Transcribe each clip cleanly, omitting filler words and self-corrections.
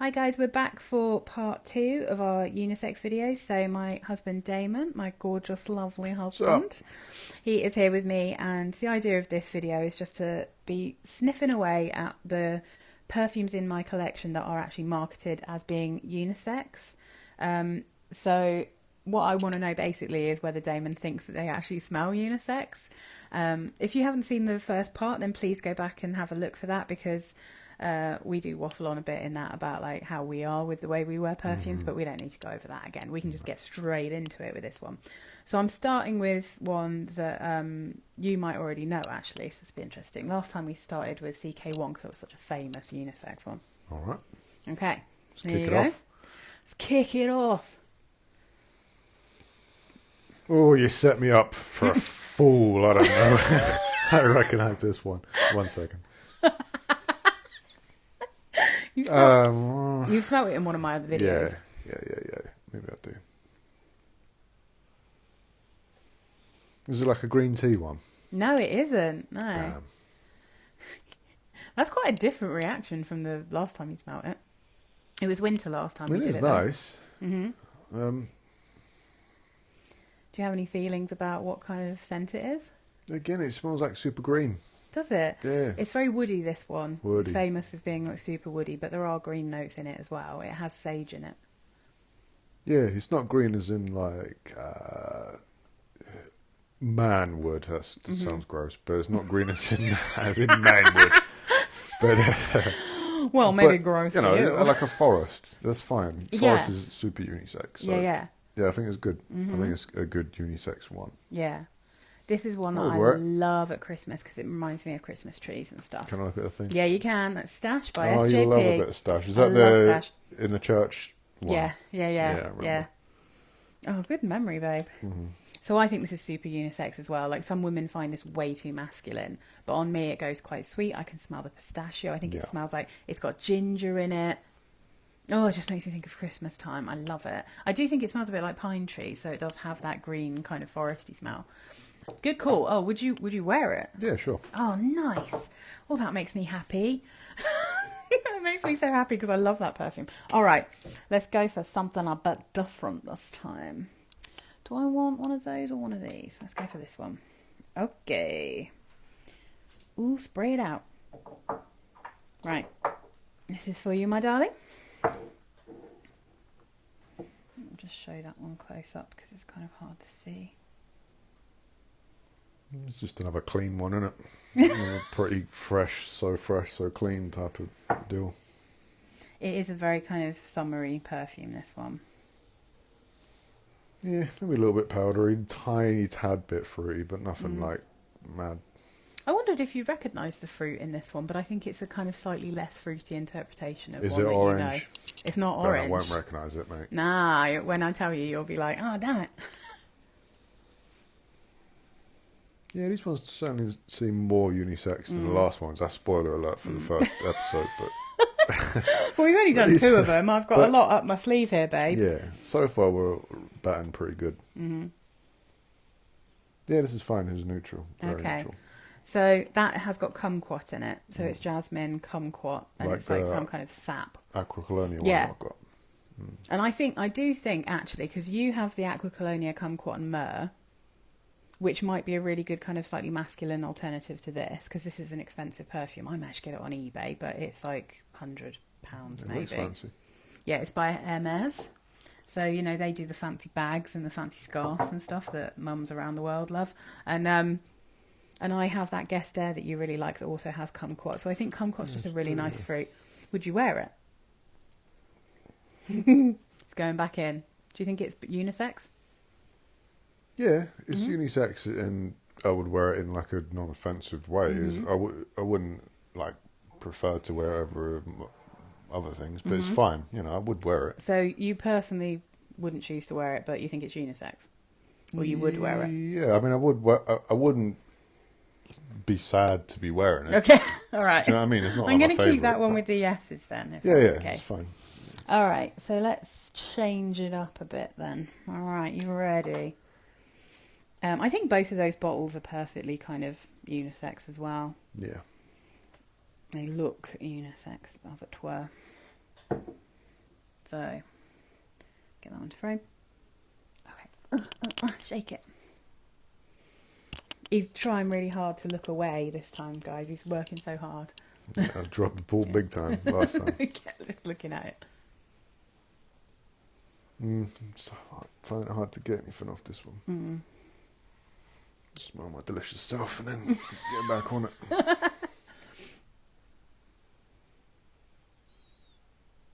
Hi guys, we're back for part 2 of our unisex videos. So my husband Damon, my gorgeous, lovely husband, he is here with me, and the idea of this video is just to be sniffing away at the perfumes in my collection that are actually marketed as being unisex. So what I want to know basically is whether Damon thinks that they actually smell unisex. If you haven't seen the first part, then please go back and have a look for that, because we do waffle on a bit in that about like how we are with the way we wear perfumes, but we don't need to go over that again. We can just get straight into it with this one. So I'm starting with one that you might already know actually, so it's be interesting. Last time we started with CK1 because it was such a famous unisex one. All right. Okay. Let's kick it off. Let's kick it off. Oh, you set me up for a fool. I don't know. I recognise this one. 1 second. You've smelled it in one of my other videos. Yeah. Maybe I do. Is it like a green tea one? No, it isn't. No. Damn. That's quite a different reaction from the last time you smelled it. It was winter last time we did it. It is nice. Mm-hmm. Do you have any feelings about what kind of scent it is? Again, it smells like super green. Does it? Yeah. It's very woody, this one. Woody. It's famous as being like super woody, but there are green notes in it as well. It has sage in it. Yeah, it's not green as in like man wood. That sounds gross, but it's not green as in man wood. But well, maybe but, gross. You know, for you. like a forest. That's fine. Forest is super unisex. So, yeah. Yeah, I think it's good. I think it's a good unisex one. Yeah. This is one that I love at Christmas because it reminds me of Christmas trees and stuff. Can I look at the thing? Yeah, you can. That's Stash by SJP. Oh, you love a bit of Stash. Is that Stash. In the church one? Yeah. Oh, good memory, babe. So I think this is super unisex as well. Like, some women find this way too masculine, but on me it goes quite sweet. I can smell the pistachio. I think it smells like it's got ginger in it. Oh, it just makes me think of Christmas time. I love it. I do think it smells a bit like pine tree, so it does have that green kind of foresty smell. Good call. Oh, would you wear it? Yeah, sure. Oh, nice. Well, that makes me happy. That makes me so happy because I love that perfume. All right, let's go for something a bit different this time. Do I want one of those or one of these? Let's go for this one. Okay. Ooh, spray it out. Right. This is for you, my darling. I'll just show that one close up because it's kind of hard to see. It's just another clean one, isn't it? Pretty fresh, so clean type of deal. It is a very kind of summery perfume, this one. Yeah, maybe a little bit powdery, tiny tad bit fruity, but nothing like mad. I wondered if you recognised the fruit in this one, but I think it's a kind of slightly less fruity interpretation of Is one it that orange? you know. It's not Then orange. I won't recognise it, mate. Nah, when I tell you, you'll be like, oh, damn it. Yeah, these ones certainly seem more unisex than the last ones. That's spoiler alert for the first episode, but Well, we've only done 2 of them. I've got a lot up my sleeve here, babe. yeah, so far we're batting pretty good. Yeah, this is fine. It's neutral. Very neutral. So that has got kumquat in it. So it's jasmine, kumquat, and Like it's like some kind of sap. Aqua Colonia one Yeah. I've got. And I do think actually, because you have the Aqua Colonia, kumquat, and myrrh, which might be a really good kind of slightly masculine alternative to this, because this is an expensive perfume. I managed to get it on eBay, but it's like £100 maybe. Looks fancy. Yeah, it's by Hermes. So, you know, they do the fancy bags and the fancy scarves and stuff that mums around the world love. And I have that guest air that you really like that also has kumquat. So I think kumquat's just a really nice fruit. Would you wear it? It's going back in. Do you think it's unisex? Yeah, it's unisex, and I would wear it in like a non-offensive way. I wouldn't like prefer to wear over other things, but it's fine. You know, I would wear it. So you personally wouldn't choose to wear it, but you think it's unisex, or you would wear it? Yeah, I mean, I would. I wouldn't be sad to be wearing it. Okay, all right. Do you know what I mean? It's not. I'm going to keep that one with the yeses then. If yeah, that's the case. it's fine. All right, so let's change it up a bit then. All right, you ready? I think both of those bottles are perfectly kind of unisex as well. Yeah. They look unisex, as it were. So, get that one to frame. Okay. Shake it. He's trying really hard to look away this time, guys. He's working so hard. Yeah, I dropped the ball big time last time. Just looking at it. So I find it hard to get anything off this one. Smell my delicious self and then get back on it.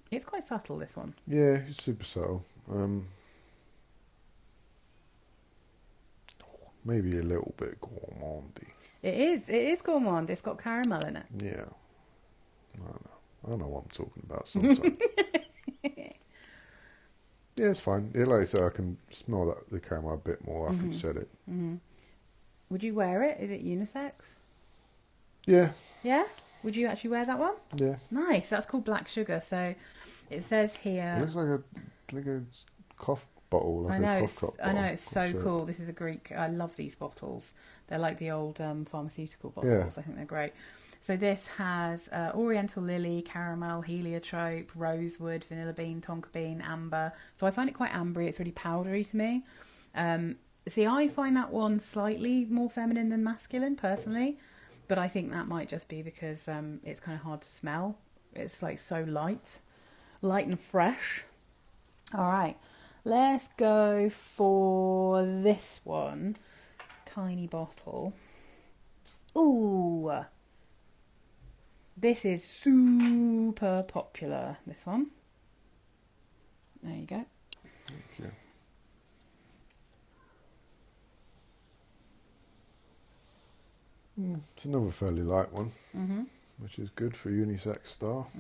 It's quite subtle, this one. Yeah, it's super subtle. Maybe a little bit gourmandy. It is gourmand. It's got caramel in it. Yeah. I know what I'm talking about sometimes. Yeah, it's fine. Yeah, like I said, I can smell that the caramel a bit more after you said it. Would you wear it? Is it unisex? Yeah. Yeah? Would you actually wear that one? Yeah. Nice. That's called black sugar. So it says here... It looks like a cough bottle. Like I know, a cough cup I know, bottle. it's so cool. This is a Greek... I love these bottles. They're like the old pharmaceutical bottles. Yeah. I think they're great. So this has oriental lily, caramel, heliotrope, rosewood, vanilla bean, tonka bean, amber. So I find it quite ambery. It's really powdery to me. See, I find that one slightly more feminine than masculine, personally. But I think that might just be because it's kind of hard to smell. It's like so light and fresh. All right, let's go for this one. Tiny bottle. Ooh. This is super popular, this one. There you go. Thank you. It's another fairly light one, which is good for unisex style.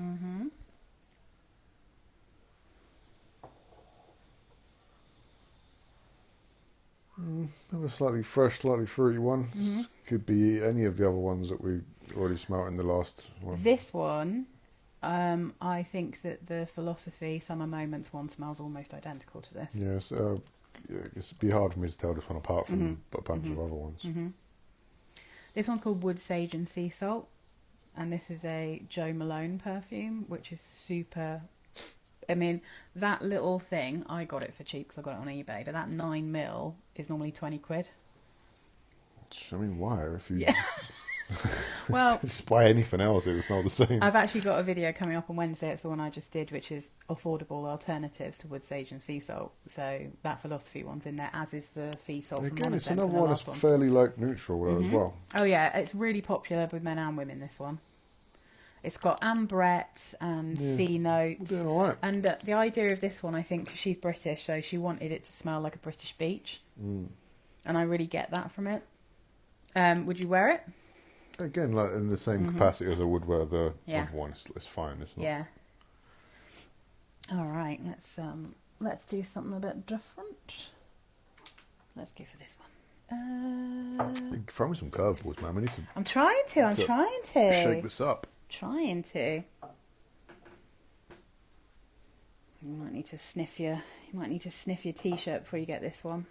Another slightly fresh, slightly fruity one. Could be any of the other ones that we already smelt in the last one. This one, I think that the Philosophy Summer Moments one smells almost identical to this. Yes, it'd be hard for me to tell this one apart from a bunch of other ones. This one's called Wood Sage and Sea Salt, and this is a Joe Malone perfume, which is super... I mean, that little thing, I got it for cheap because I got it on eBay, but that 9ml is normally 20 quid. I mean, why? If you well, just buy anything else, it would smell the same. I've actually got a video coming up on Wednesday. It's the one I just did, which is affordable alternatives to Wood Sage and Sea Salt. So that Philosophy one's in there, as is the Sea Salt. Again, it's another one that's fairly like neutral as well. Oh yeah, it's really popular with men and women, this one. It's got ambrette and sea notes. We're doing all right. And the idea of this one, I think, she's British, so she wanted it to smell like a British beach. And I really get that from it. Would you wear it? Again, like in the same capacity as I would wear the other one. It's fine. It's not. Yeah. All right, let's do something a bit different. Let's go for this one. Throw me some curveballs, man. We need to. I'm trying to. Shake this up. Trying to. You might need to sniff your t-shirt before you get this one.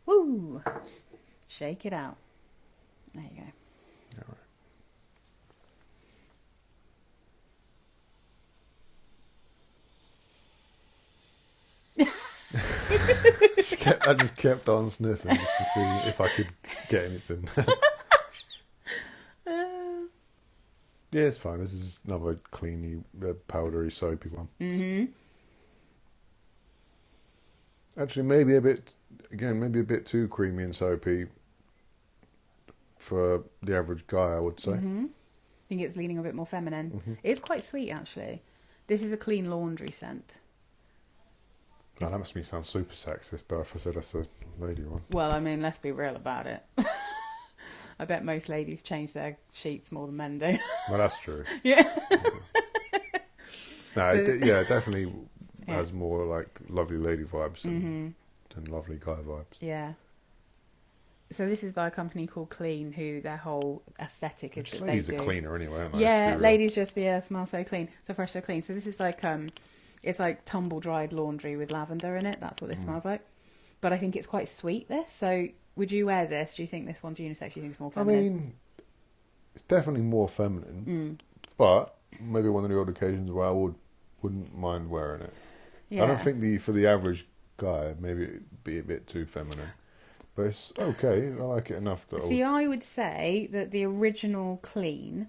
Woo! Shake it out. There you go. All right. I just kept on sniffing just to see if I could get anything. Yeah, it's fine. This is another cleany, powdery, soapy one. Actually, maybe a bit too creamy and soapy for the average guy, I would say. I think it's leaning a bit more feminine. It's quite sweet, actually. This is a clean laundry scent. Oh, that makes me sound super sexist, though, if I said that's a lady one. Well, I mean, let's be real about it. I bet most ladies change their sheets more than men do. Well, that's true. Yeah. No, it definitely has more like lovely lady vibes than lovely guy vibes. Yeah. So this is by a company called Clean, who their whole aesthetic is that ladies they do. are cleaner anyway, aren't they? Yeah, ladies just smell so clean, so fresh, so clean. So this is like it's like tumble dried laundry with lavender in it. That's what this smells like. But I think it's quite sweet. So would you wear this? Do you think this one's unisex? Do you think it's more feminine? I mean, it's definitely more feminine, but maybe one of the odd occasions where I wouldn't mind wearing it. Yeah. I don't think for the average guy, maybe it'd be a bit too feminine. But it's okay. I like it enough that. See, I would say that the original Clean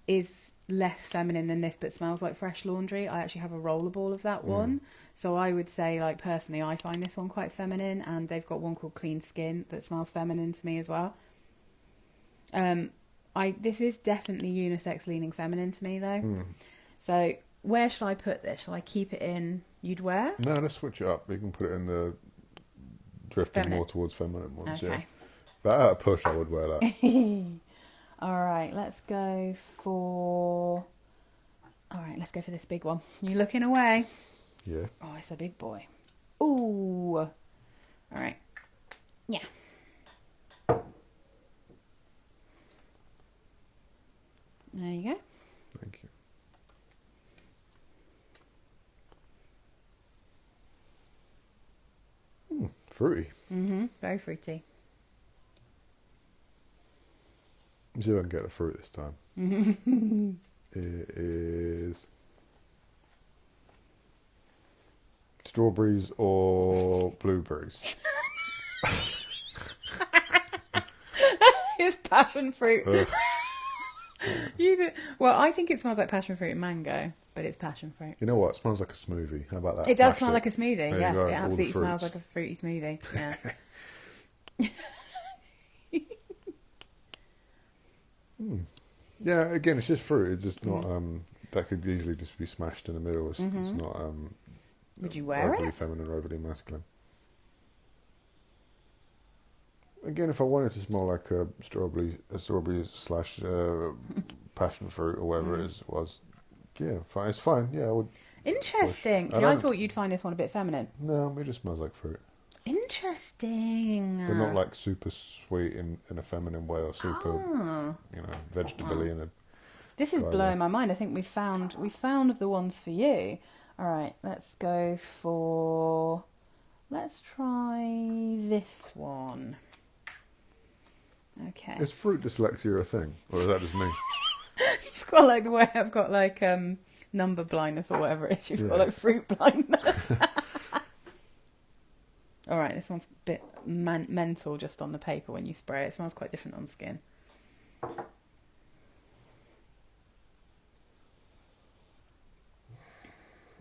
is less feminine than this, but smells like fresh laundry. I actually have a rollerball of that one. So I would say, like, personally, I find this one quite feminine, and they've got one called Clean Skin that smells feminine to me as well. This is definitely unisex leaning feminine to me, though. So where shall I put this? Shall I keep it in you'd wear? No, let's switch it up. You can put it in the drifting Feminine. more towards feminine ones, Okay. yeah. But at a push, I would wear that. All right, let's go for this big one. You looking away? Yeah. Oh, it's a big boy. Ooh. All right. Yeah. There you go. Thank you. Fruity. Very fruity. See if I can get the fruit this time. It is strawberries or blueberries. It's passion fruit. Well, I think it smells like passion fruit and mango, but it's passion fruit. You know what? It smells like a smoothie. How about that? It does smell like a smoothie. There Yeah, you go, it all the absolutely smells fruits. like a fruity smoothie. Yeah. Yeah, again, it's just fruit. It's just not. That could easily just be smashed in the middle. It's not. Would you wear overly it? feminine or overly masculine. Again, if I wanted to smell like a strawberry slash passion fruit or whatever it was, yeah, fine. It's fine. Yeah, I would. Interesting. I See, I don't- thought you'd find this one a bit feminine. No, it just smells like fruit. Interesting. But not like super sweet in a feminine way or super, vegetable-y in a. This is Right, blowing yeah. my mind. I think we found the ones for you. All right, let's go for. Let's try this one. Okay. Is fruit dyslexia a thing, or is that just me? You've got like the way I've got like number blindness or whatever it is. You've got like fruit blindness. All right, this one's a bit mental just on the paper when you spray it. It smells quite different on skin.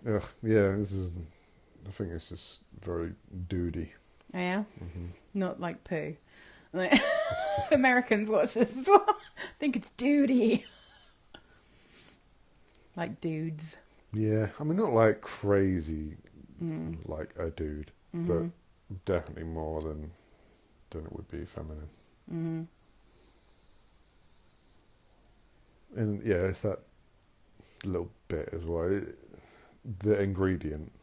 Ugh, yeah, this is. I think it's just very dudey. Oh, yeah? Not like poo. Like, Americans watch this as well. I think it's duty. Like dudes. Yeah, I mean, not like crazy, like a dude, but definitely more than it would be feminine. And yeah, it's that little bit as well. The ingredient,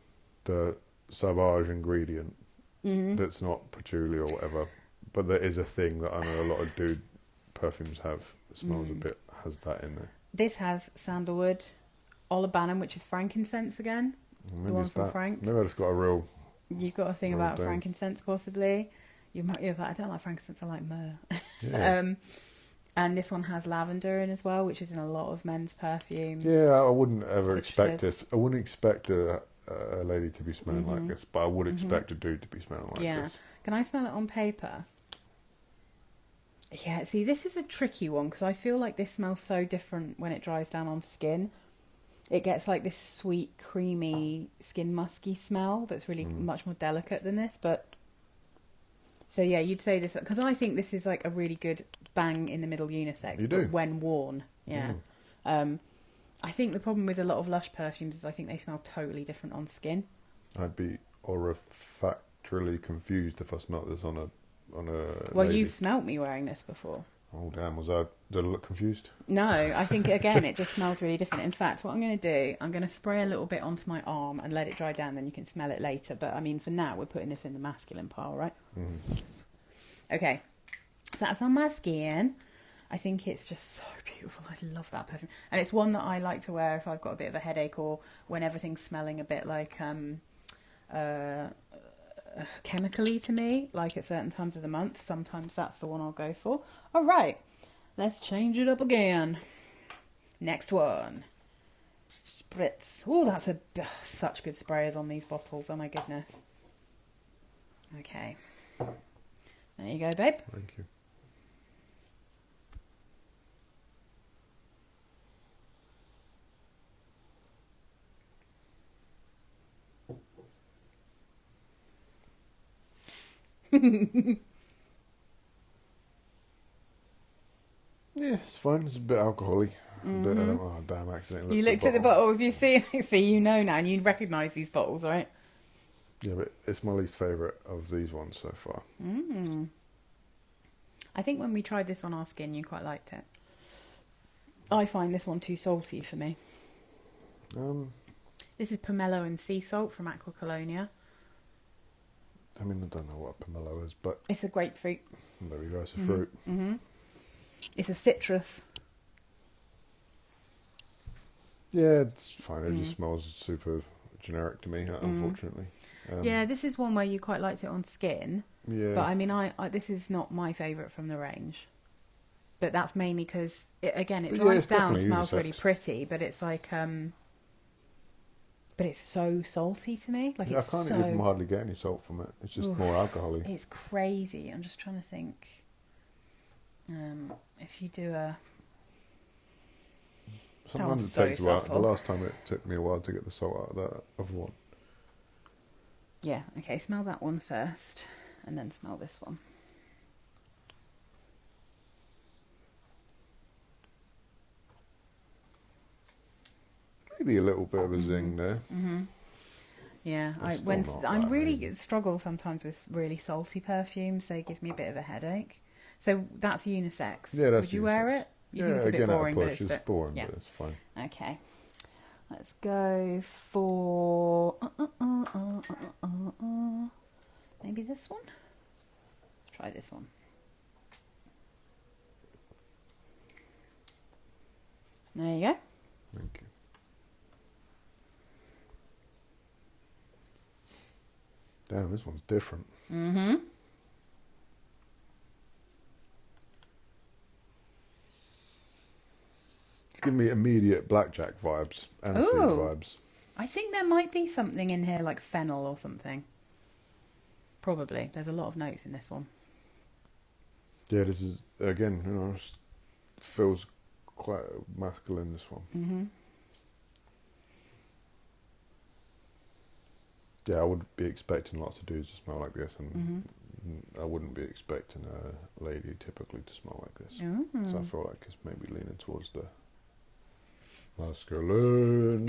the Sauvage ingredient, that's not patchouli or whatever, but there is a thing that I know a lot of dude perfumes have. It smells a bit, has that in there. This has sandalwood, olibanum, which is frankincense again. Maybe the one it's from that. Frank. Maybe I just got a real. You've got a thing Well about done. frankincense, possibly. You're like, I don't like frankincense, I like myrrh. Yeah. And this one has lavender in as well, which is in a lot of men's perfumes. Yeah, I wouldn't ever expect Citruses. I wouldn't expect a lady to be smelling like this, but I would expect a dude to be smelling like Yeah. this. Can I smell it on paper? Yeah, see, this is a tricky one because I feel like this smells so different when it dries down on skin. It gets like this sweet, creamy, skin musky smell that's really much more delicate than this. But so yeah, you'd say this because I think this is like a really good bang in the middle unisex. You but do. when worn. Yeah. I think the problem with a lot of Lush perfumes is I think they smell totally different on skin. I'd be olfactorily confused if I smelt this on a Well, lady. you've smelt me wearing this before. Oh damn, did I look confused? No, I think again it just smells really different. In fact, what I'm going to do, I'm going to spray a little bit onto my arm and let it dry down. Then you can smell it later. But I mean, for now, we're putting this in the masculine pile, right? Okay, so that's on my skin. I think it's just so beautiful. I love that perfume, and it's one that I like to wear if I've got a bit of a headache or when everything's smelling a bit like chemically to me, like at certain times of the month. Sometimes that's the one I'll go for. All right, let's change it up again. Next one. Spritz. Oh, that's such good sprayers on these bottles. Oh my goodness. Okay. There you go, babe. Thank you. Yeah, it's fine. It's a bit alcohol-y. Oh, damn, accidentally. You looked at the bottle. If you see, you know now, and you recognise these bottles, right? Yeah, but it's my least favourite of these ones so far. I think when we tried this on our skin, you quite liked it. I find this one too salty for me. This is pomelo and sea salt from Aqua Colonia. I mean, I don't know what pomelo is, but... It's a grapefruit. There we go, it's a fruit. It's a citrus. Yeah, it's fine. It just smells super generic to me, unfortunately. Yeah, this is one where you quite liked it on skin. Yeah. But I mean, I this is not my favourite from the range. But that's mainly because, it dries down, smells unisex. really pretty, but it's like... But it's so salty to me. Like, it's I can't even hardly get any salt from it. It's just more alcohol-y. It's crazy. I'm just trying to think. If you do a... Sometimes it takes a while. The last time it took me a while to get the salt out of that other one. Yeah, okay. Smell that one first, and then smell this one. Maybe a little bit of a zing there. Yeah, I really struggle sometimes with really salty perfumes. They give me a bit of a headache. So that's unisex. Yeah, that's Would you unisex. wear it? You think it's a bit boring, but it's boring, but it's fine. Okay. Let's go for maybe this one. Try this one. There you go. Thank you. Damn, this one's different. It's giving me immediate blackjack vibes, aniseed vibes. I think there might be something in here like fennel or something. Probably. There's a lot of notes in this one. Yeah, this is, again, feels quite masculine, this one. Yeah, I would be expecting lots of dudes to smell like this, and I wouldn't be expecting a lady typically to smell like this. So I feel like it's maybe leaning towards the masculine.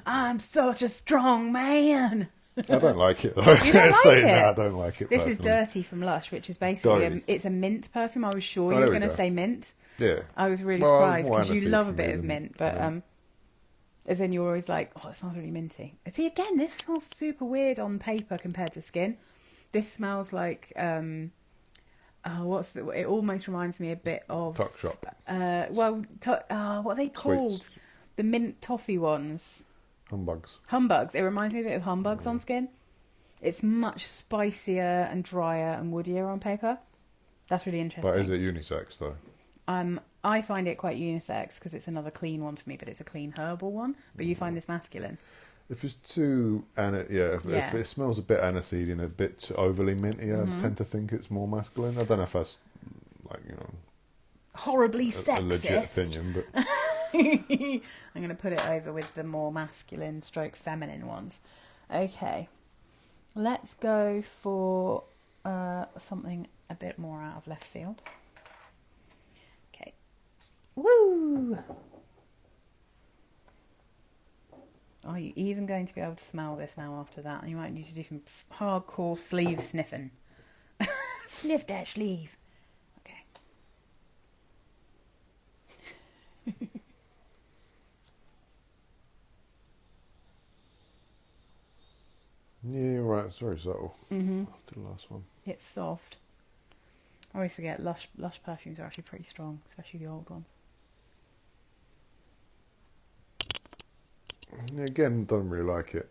I'm such a strong man. I don't like it though. You don't like it? No, I don't like it. This is Dirty from Lush, which is basically it's a mint perfume. I was sure you were going to say mint. Yeah. I was really surprised because you love a bit of mint, but as in you're always like, oh, it smells really minty. See, again, this smells super weird on paper compared to skin. This smells like it almost reminds me a bit of Tuck Shop. what are they called? Sweets. The mint toffee ones. Humbugs. It reminds me a bit of humbugs on skin. It's much spicier and drier and woodier on paper. That's really interesting. But is it unisex though? I find it quite unisex because it's another clean one for me, but it's a clean herbal one. But you find this masculine. If it's too if it smells a bit aniseed and a bit overly minty, I tend to think it's more masculine. I don't know if that's horribly sexist. A legit opinion, but I'm going to put it over with the more masculine stroke feminine ones. Okay, let's go for something a bit more out of left field. Okay, woo! Are you even going to be able to smell this now after that? You might need to do some hardcore sleeve sniffing. Sniff that sleeve. Okay. Yeah, right. It's very subtle. After the last one. It's soft. I always forget Lush perfumes are actually pretty strong, especially the old ones. Again, don't really like it.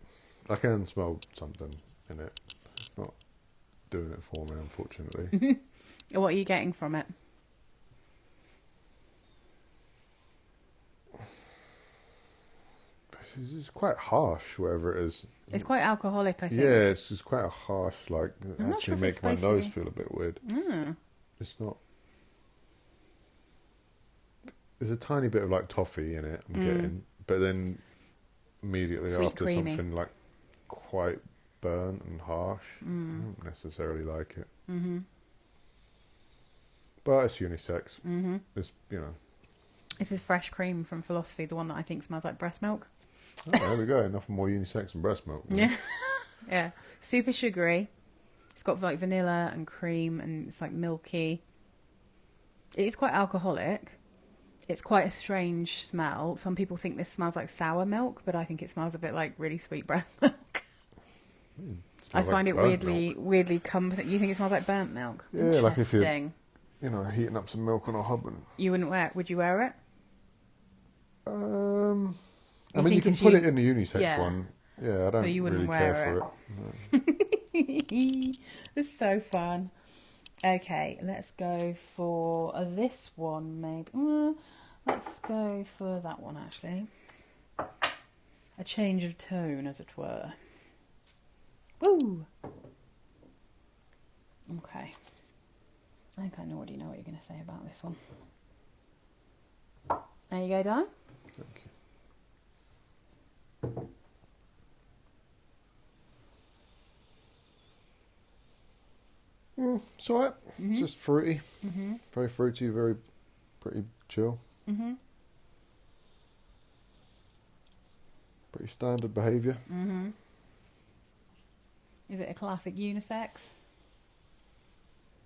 I can smell something in it. It's not doing it for me, unfortunately. What are you getting from it? it's quite harsh, whatever it is. It's quite alcoholic, I think. Yeah, it's just quite a harsh, like, I'm not actually sure if it's make my supposed to nose be. feel a bit weird. Mm. It's not. There's a tiny bit of like toffee in it, I'm getting, but then immediately Sweet, after creamy. something like quite burnt and harsh. I don't necessarily like it. Mm-hmm. But it's unisex. Mm-hmm. It's, you know. This is fresh cream from Philosophy, the one that I think smells like breast milk. Oh, there we go. Nothing more unisex than breast milk. Yeah. Yeah. Super sugary. It's got like vanilla and cream and it's like milky. It is quite alcoholic. It's quite a strange smell. Some people think this smells like sour milk, but I think it smells a bit like really sweet breast milk. I find it weirdly comforting. You think it smells like burnt milk? Yeah, like if you're, Interesting. you know, heating up some milk on a hob. And... You wouldn't wear it? Would you wear it? I mean, you can put it in the unisex one. Yeah, I don't but you wouldn't really care for it. No. It's so fun. Okay, let's go for this one, maybe. Let's go for that one, actually. A change of tone, as it were. Woo! Okay. I think I already know what you're going to say about this one. There you go, Dan. Thank you. It's alright. It's just fruity. Very fruity, very pretty chill. Pretty standard behaviour. Is it a classic unisex?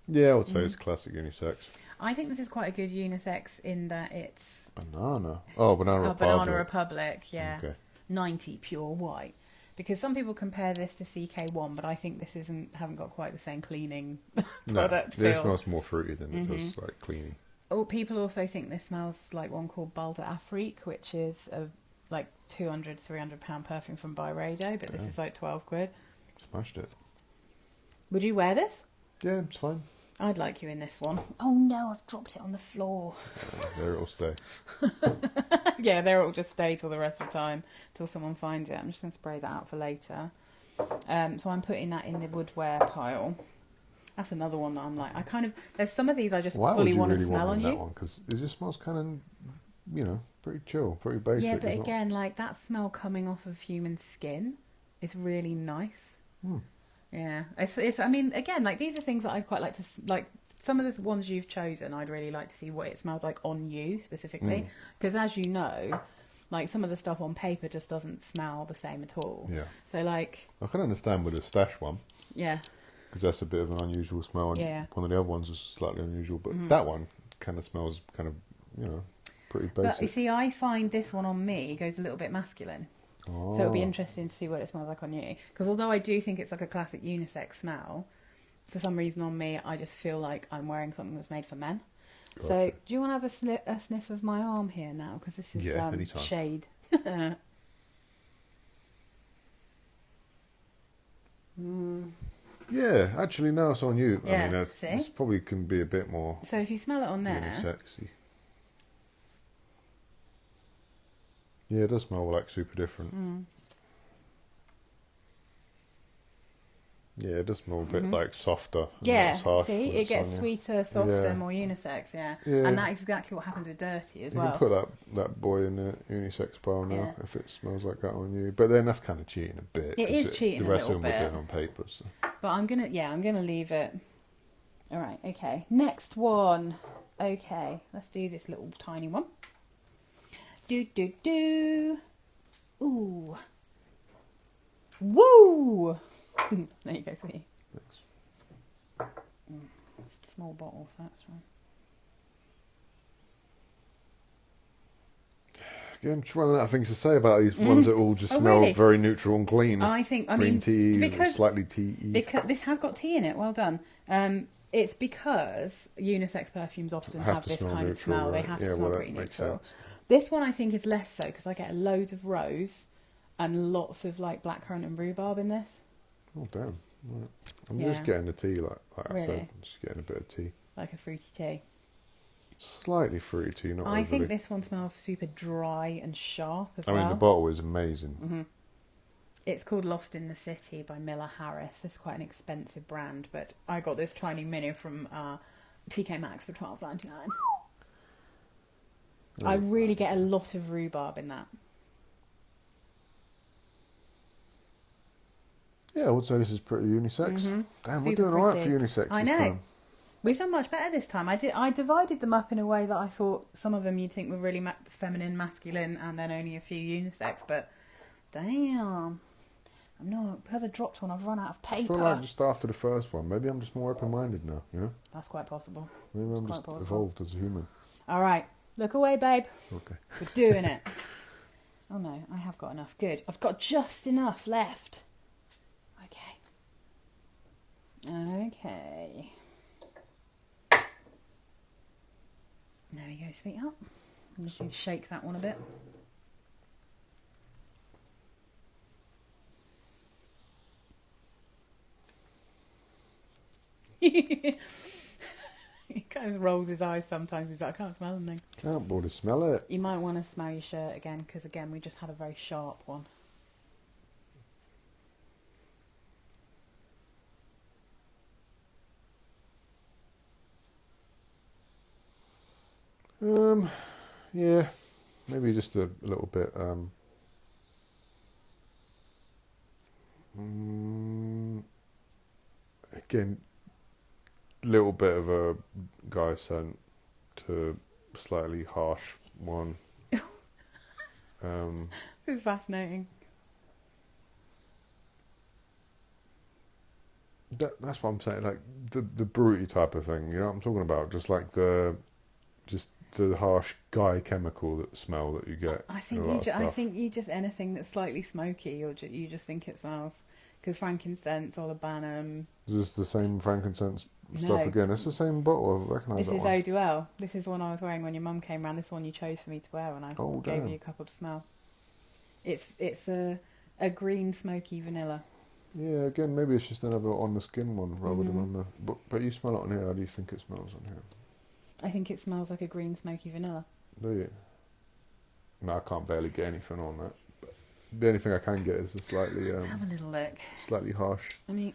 Yeah, I would say it's classic unisex. I think this is quite a good unisex in that it's... Banana. Oh, Banana Republic. Banana Republic, yeah. Okay. 90 pure white. Because some people compare this to CK1, but I think this hasn't got quite the same cleaning product feel. This smells more fruity than it does like cleany. Oh, people also think this smells like one called Balda Afrique, which is a like £200-300 perfume from Byredo, but this is like 12 quid. Smashed it. Would you wear this? Yeah, it's fine. I'd like you in this one. Oh no, I've dropped it on the floor. There it'll stay. Yeah, there it'll just stay till the rest of the time, till someone finds it. I'm just going to spray that out for later. So I'm putting that in the woodwear pile. That's another one that I'm like, there's some of these I just fully want to smell on you. Because it just smells kind of, you know, pretty chill, pretty basic. Yeah, but again, like that smell coming off of human skin is really nice. Yeah, it's. I mean, again, like these are things that I'd quite like to like. Some of the ones you've chosen, I'd really like to see what it smells like on you specifically, because as you know, like some of the stuff on paper just doesn't smell the same at all. Yeah. So like, I can understand with the stash one. Yeah. Because that's a bit of an unusual smell, and one of the other ones was slightly unusual, but that one kind of smells kind of, you know, pretty basic. But you see, I find this one on me goes a little bit masculine. Oh. So it'll be interesting to see what it smells like on you. Because although I do think it's like a classic unisex smell, for some reason on me, I just feel like I'm wearing something that's made for men. Gotcha. So do you want to have a sniff of my arm here now? Because this is shade. Yeah, actually, now it's on you. Yeah, I mean, this probably can be a bit more. So if you smell it on there, sexy. Yeah, it does smell like super different. Yeah, it does smell a bit like softer. Yeah, see, it gets sweeter, softer, more unisex. Yeah, and that's exactly what happens with dirty as well. You can put that boy in the unisex pile now if it smells like that on you. But then that's kind of cheating a bit. It is cheating a little bit. The rest of them were doing on paper. So. But I'm gonna leave it. All right, okay. Next one. Okay, let's do this little tiny one. Do. Ooh. Woo! There you go, sweetie. Thanks. It's a small bottle, so that's right. Again, I'm just running out of things to say about these ones that all just smell very neutral and clean. I think, green tea, slightly tea. Because this has got tea in it. Well done. It's because unisex perfumes often have this kind of smell. Right? They have to smell pretty neutral. This one I think is less so because I get loads of rose and lots of like blackcurrant and rhubarb in this. Oh damn! Right. I'm just getting the tea, like really? I said, I'm just getting a bit of tea, like a fruity tea. Slightly fruity, not overly. I think this one smells super dry and sharp as well. I mean, the bottle is amazing. Mm-hmm. It's called Lost in the City by Miller Harris. It's quite an expensive brand, but I got this tiny mini from TK Maxx for $12.99. I really get a lot of rhubarb in that. Yeah, I would say this is pretty unisex. Mm-hmm. Damn, Super we're doing alright pretty. for unisex I this know. time. We've done much better this time. I divided them up in a way that I thought some of them you'd think were really feminine, masculine, and then only a few unisex. But damn, I'm not, because I dropped one. I've run out of paper. I feel like just after the first one, maybe I'm just more open-minded now. You know, that's quite possible. maybe I'm just evolved as a human. All right, look away, babe. Okay, we're doing it. Oh no, I have got enough. Good, I've got just enough left. Okay. There we go, sweetheart. I need to shake that one a bit. He kind of rolls his eyes sometimes. He's like, I can't smell anything. Can't bother smell it. You might want to smell your shirt again, because again, we just had a very sharp one. Yeah, maybe just a little bit, again, little bit of a guy scent to slightly harsh one. This is fascinating. That's what I'm saying, like the broody type of thing, you know what I'm talking about? Just like the harsh guy chemical smell that you get. I think you just anything that's slightly smoky, you just think it smells. Because frankincense or labanum. Is this the same frankincense stuff No. again? It's the same bottle. I recognise This that is one. O'Duell. This is one I was wearing when your mum came round. This one you chose for me to wear, and I gave you a couple to smell. It's a green smoky vanilla. Yeah, again, maybe it's just another on the skin one rather than on the. But you smell it on here. How do you think it smells on here? I think it smells like a green smoky vanilla. Do you? No, I can't barely get anything on that. But the only thing I can get is a slightly. Let's have a little look. Slightly harsh. I mean,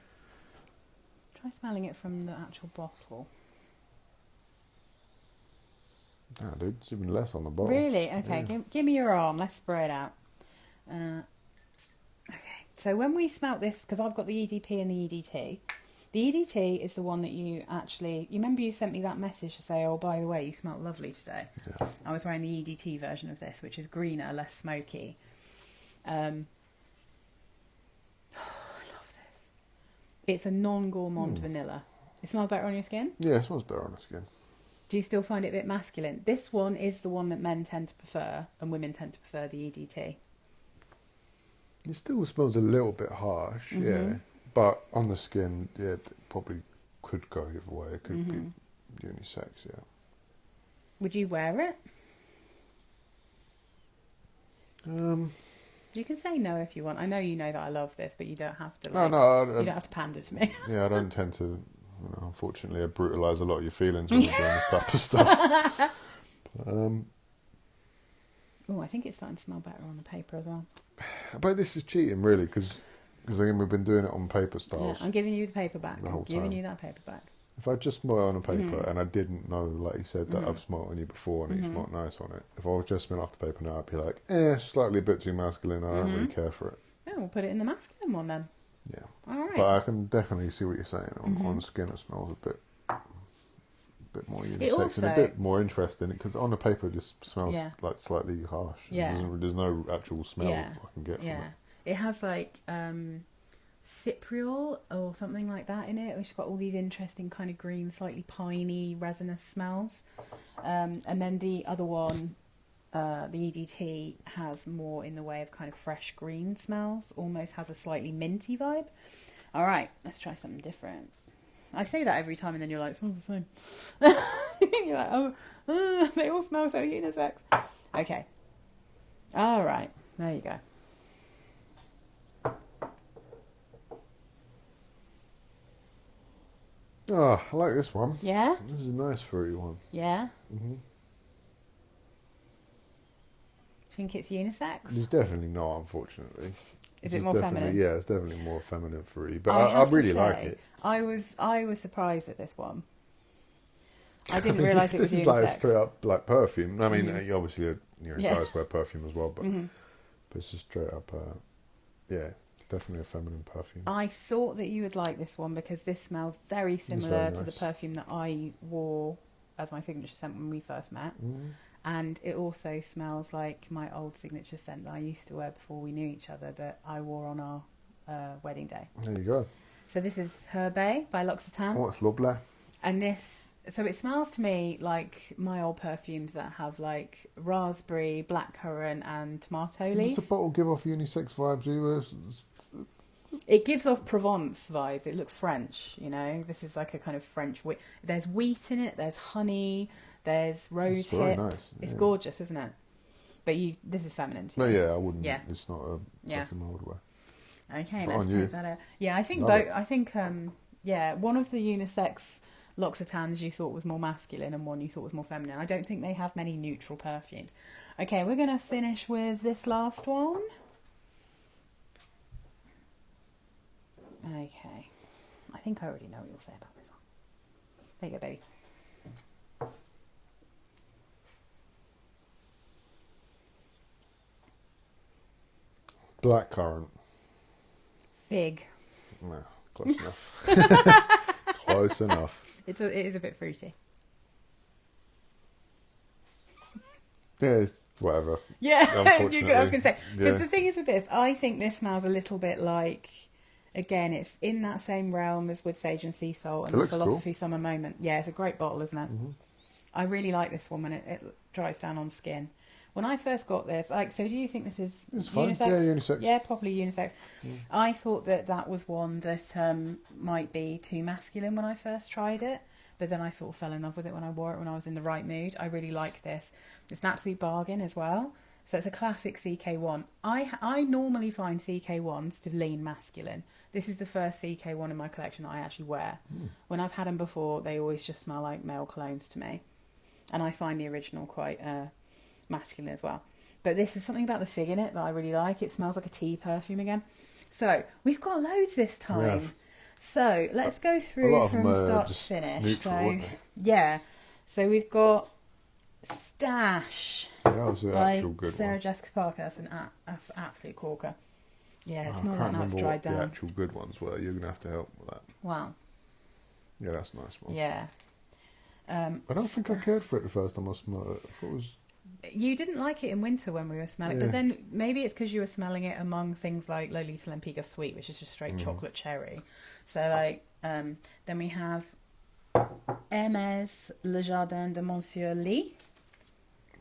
try smelling it from the actual bottle. Nah, dude, it's even less on the bottle. Really? Okay, Yeah. give me your arm. Let's spray it out. Okay, so when we smelt this, because I've got the EDP and the EDT. The EDT is the one that you actually... You remember you sent me that message to say, oh, by the way, you smelt lovely today. Yeah. I was wearing the EDT version of this, which is greener, less smoky. Oh, I love this. It's a non-gourmand vanilla. It smells better on your skin? Yeah, it smells better on the skin. Do you still find it a bit masculine? This one is the one that men tend to prefer, and women tend to prefer the EDT. It still smells a little bit harsh, yeah. But on the skin, yeah, it probably could go either way. It could be unisex, yeah. Would you wear it? You can say no if you want. I know you know that I love this, but you don't have to. Like, you don't have to pander to me. Yeah, I don't tend to. Unfortunately, I brutalise a lot of your feelings when you're doing this type of stuff. Oh, I think it's starting to smell better on the paper as well. But this is cheating, really, because again, we've been doing it on paper styles. Yeah, I'm giving you the paper back. The whole I'm giving time. you that paper back. If I just smell it on a paper and I didn't know, like you said, that I've smelled on you before and you smelled nice on it, if I was just smelling off the paper now, I'd be like, slightly a bit too masculine. I don't really care for it. Oh, we'll put it in the masculine one then. Yeah. All right. But I can definitely see what you're saying. On the skin, it smells a bit more unisex and a bit more interesting, because on the paper it just smells like slightly harsh. Yeah. There's no actual smell I can get from it. It has like cypriol or something like that in it, which has got all these interesting kind of green, slightly piney, resinous smells. And then the other one, the EDT, has more in the way of kind of fresh green smells, almost has a slightly minty vibe. All right, let's try something different. I say that every time and then you're like, it smells the same. You're like, they all smell so unisex. Okay. All right, there you go. Oh, I like this one. Yeah? This is a nice fruity one. Yeah? Mm-hmm. Think it's unisex? It's definitely not, unfortunately. Is it more feminine? Yeah, it's definitely more feminine fruity. But I I have to really say, like it. I was surprised at this one. I didn't realise it was This is unisex. like a straight up like perfume. I mean, Mm-hmm. obviously, Yeah. guys wear perfume as well, but, Mm-hmm. but it's just straight up, yeah, definitely a feminine perfume. I thought that you would like this one because this smells very similar to the nice. perfume that I wore as my signature scent when we first met. Mm. And it also smells like my old signature scent that I used to wear before we knew each other that I wore on our wedding day. There you go. So this is Herbe by L'Occitane. Oh, it's lovely. And this, so it smells to me like my old perfumes that have like raspberry, blackcurrant and tomato Does leaf. the bottle give off unisex vibes either? It gives off Provence vibes. It looks French, This is like a kind of French wheat. There's wheat in it. There's honey. There's rose It's very hip. nice. It's yeah. gorgeous, isn't it? But this is feminine to No, you. yeah, I wouldn't. Yeah. It's not a perfume I would wear. Okay, But let's on you. take that out. Yeah, I think Love both. it. I think one of the unisex L'Occitanes you thought was more masculine and one you thought was more feminine. I don't think they have many neutral perfumes. Okay, we're gonna finish with this last one. Okay, I think I already know what you'll say about this one. There you go, baby. Blackcurrant. Fig. No, close enough. Close enough. It is a bit fruity. Yeah, it's whatever. Yeah, I was Unfortunately. going to say. Because Yeah. the thing is with this, I think this smells a little bit like, again, it's in that same realm as Wood Sage and Sea Salt and It the looks Philosophy Summer Moment. Yeah, it's a great bottle, isn't it? Mm-hmm. I really like this one when it dries down on skin. When I first got this, so do you think this is It's fine. unisex? Yeah, unisex. Yeah, probably unisex. Mm. I thought that was one that might be too masculine when I first tried it, but then I sort of fell in love with it when I wore it when I was in the right mood. I really like this. It's an absolute bargain as well. So it's a classic CK1. I normally find CK1s to lean masculine. This is the first CK1 in my collection that I actually wear. Mm. When I've had them before, they always just smell like male colognes to me. And I find the original quite masculine as well. But this is something about the fig in it that I really like. It smells like a tea perfume again. So we've got loads this time. So let's go through from start to finish. Neutral, aren't they? Yeah. So we've got Stash Yeah, that was an by actual good Sarah one. Jessica Parker. That's absolute corker. Yeah, it's I not can't that now it's remember dried what the down. actual good ones were. You're going to have to help with that. Wow. Yeah, that's a nice one. Yeah. I don't think I cared for it the first time I smelled it. I thought it was... You didn't like it in winter when we were smelling it, Yeah. but then maybe it's because you were smelling it among things like Lolita Lempiga Sweet, which is just straight chocolate cherry. So then we have Hermès Le Jardin de Monsieur Lee.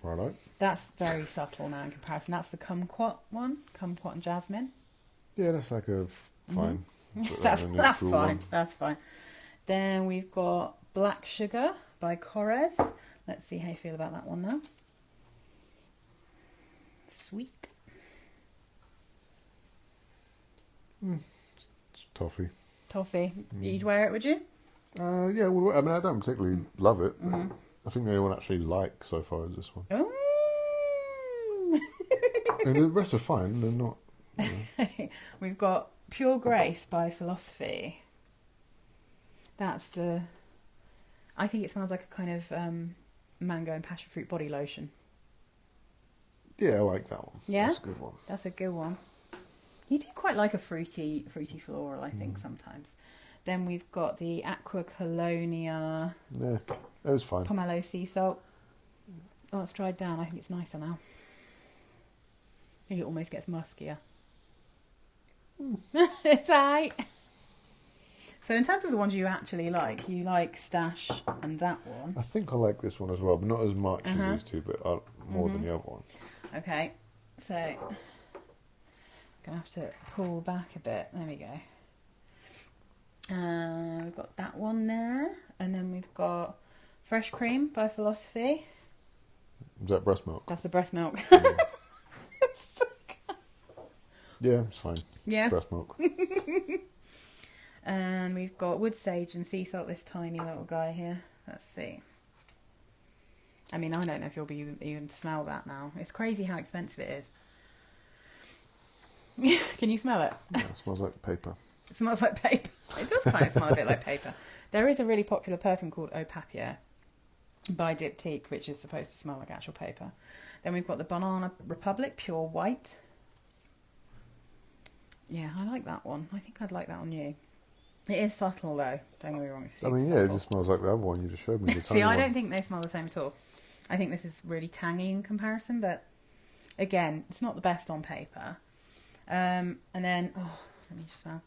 Righto. That's very subtle now in comparison. That's the Kumquat one, Kumquat and Jasmine. Yeah, that's like a fine. But That's a fine. neutral one. That's fine. Then we've got Black Sugar by Corres. Let's see how you feel about that one now. Sweet. It's toffee. Toffee. You'd wear it, would you? Yeah, well, I mean, I don't particularly love it. But I think the only one I actually like so far is this one. Ooh. And the rest are fine. They're not. We've got Pure Grace by Philosophy. That's I think it smells like a kind of mango and passion fruit body lotion. Yeah, I like that one. Yeah? That's a good one. That's a good one. You do quite like a fruity floral, I think, sometimes. Then we've got the Aqua Colonia Yeah, it was fine. Pomelo Sea Salt. Oh, it's dried down. I think it's nicer now. I think it almost gets muskier. It's aight. So in terms of the ones you actually like, you like Stash and that one. I think I like this one as well, but not as much as these two, but more than the other one. Okay, so I'm going to have to pull back a bit. There we go. We've got that one there. And then we've got Fresh Cream by Philosophy. Is that breast milk? That's the breast milk. Yeah, it's fine. Yeah. Breast milk. And we've got wood sage and sea salt, this tiny little guy here. Let's see. I mean, I don't know if you'll be even smell that now. It's crazy how expensive it is. Can you smell it? Yeah, it smells like paper. It smells like paper. It does kind of smell a bit like paper. There is a really popular perfume called Eau Papier by Diptyque, which is supposed to smell like actual paper. Then we've got the Banana Republic Pure White. Yeah, I like that one. I think I'd like that on you. It is subtle though. Don't get me wrong. It's super subtle. It just smells like the other one you just showed me. The See, I don't think they smell the same at all. I think this is really tangy in comparison, but again, it's not the best on paper. And then, let me just smell.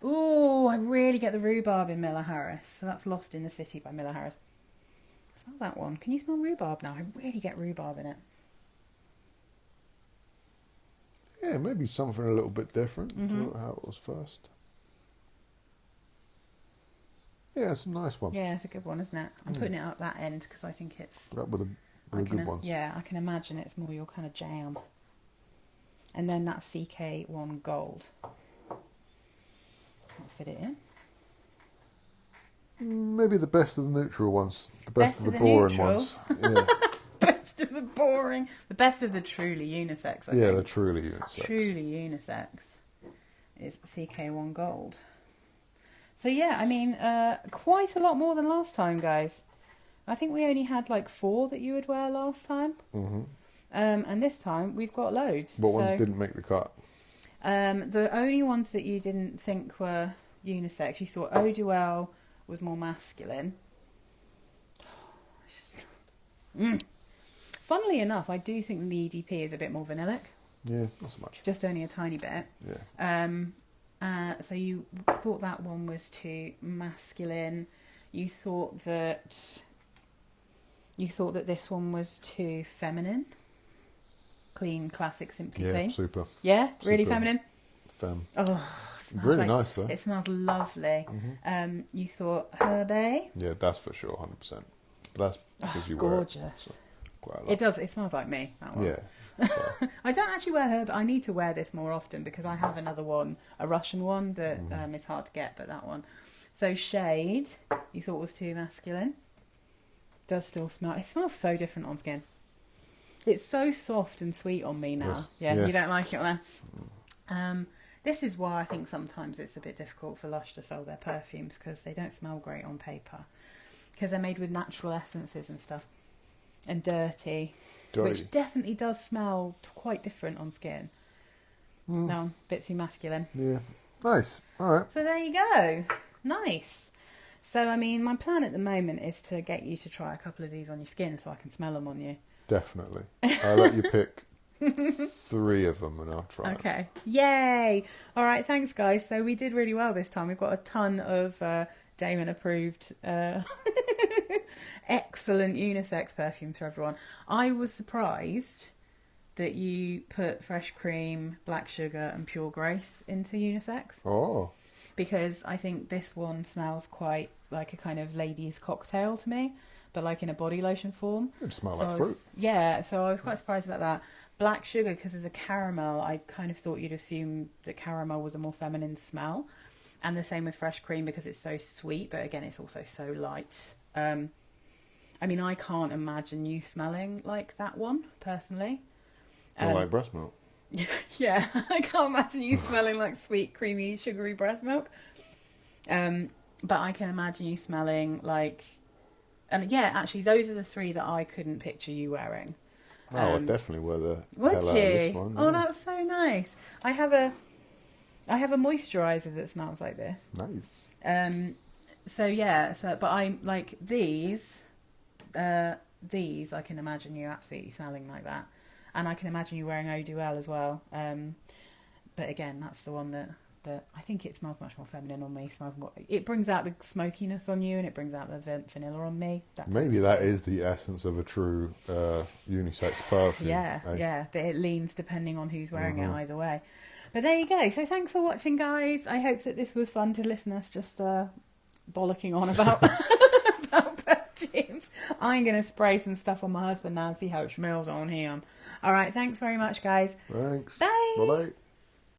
Ooh, I really get the rhubarb in Miller Harris. So that's Lost in the City by Miller Harris. Smell that one. Can you smell rhubarb now? I really get rhubarb in it. Yeah, maybe something a little bit different to how it was first. Yeah, it's a nice one. Yeah, it's a good one, isn't it? I'm putting it up that end because I think it's... Put up with the good ones. Yeah, I can imagine it's more your kind of jam. And then that's CK1 Gold. I'll fit it in. Maybe the best of the neutral ones. The best of the boring ones. Yeah. Best of the boring. The best of the truly unisex, I think. Yeah, the truly unisex. Truly unisex is CK1 Gold. So yeah, I mean, quite a lot more than last time, guys. I think we only had like 4 that you would wear last time. Mm-hmm. And this time we've got loads. What ones didn't make the cut? The only ones that you didn't think were unisex, you thought Eau Duel was more masculine. Funnily enough, I do think the EDP is a bit more vanillic. Yeah, not so much. Just only a tiny bit. Yeah. So you thought that one was too masculine. You thought that this one was too feminine. Clean, classic, simply clean. Yeah, super. Yeah, super really feminine. Femme. Oh, really nice though. It smells lovely. You thought herbe. Yeah, that's for sure, 100%. That's because you wear gorgeous. It, so quite a lot. It does. It smells like me. That one. Yeah. I don't actually wear herbe. I need to wear this more often because I have another one, a Russian one that is hard to get, but that one. So Shade, you thought was too masculine. Does still smell. It smells so different on skin. It's so soft and sweet on me now. Yeah, you don't like it on there. This is why I think sometimes it's a bit difficult for Lush to sell their perfumes because they don't smell great on paper. Because they're made with natural essences and stuff. And dirty. Which definitely does smell quite different on skin. No, a bit too masculine. Yeah. Nice. All right. So there you go. Nice. So, I mean, my plan at the moment is to get you to try a couple of these on your skin so I can smell them on you. Definitely. I'll let you pick 3 of them and I'll try. Okay. Yay. All right. Thanks, guys. So we did really well this time. We've got a ton of Damon approved excellent unisex perfumes for everyone. I was surprised that you put Fresh Cream, Black Sugar and Pure Grace into unisex. Oh. Because I think this one smells quite like a kind of lady's cocktail to me, but like in a body lotion form. It smells like fruit. So I was quite surprised about that. Black Sugar, because of the caramel, I kind of thought you'd assume that caramel was a more feminine smell. And the same with Fresh Cream because it's so sweet, but again, it's also so light. I mean, I can't imagine you smelling like that one, personally. Or like breast milk. Yeah, I can't imagine you smelling like sweet, creamy, sugary breast milk. But I can imagine you smelling like... And yeah, actually, those are the 3 that I couldn't picture you wearing. Oh, I'd definitely wear the would hell out of this one. Oh, that's so nice. I have a moisturiser that smells like this. Nice. So yeah, but I like these. These I can imagine you absolutely smelling like that, and I can imagine you wearing Eau Duel as well. But again, that's the one that I think it smells much more feminine on me. It smells more. It brings out the smokiness on you, and it brings out the vanilla on me. Maybe that is the essence of a true unisex perfume. Yeah. That it leans depending on who's wearing it either way. But there you go. So thanks for watching, guys. I hope that this was fun to listen to us just bollocking on about about perfumes. I'm going to spray some stuff on my husband now and see how it smells on him. All right. Thanks very much, guys. Thanks. Bye. Bye-bye.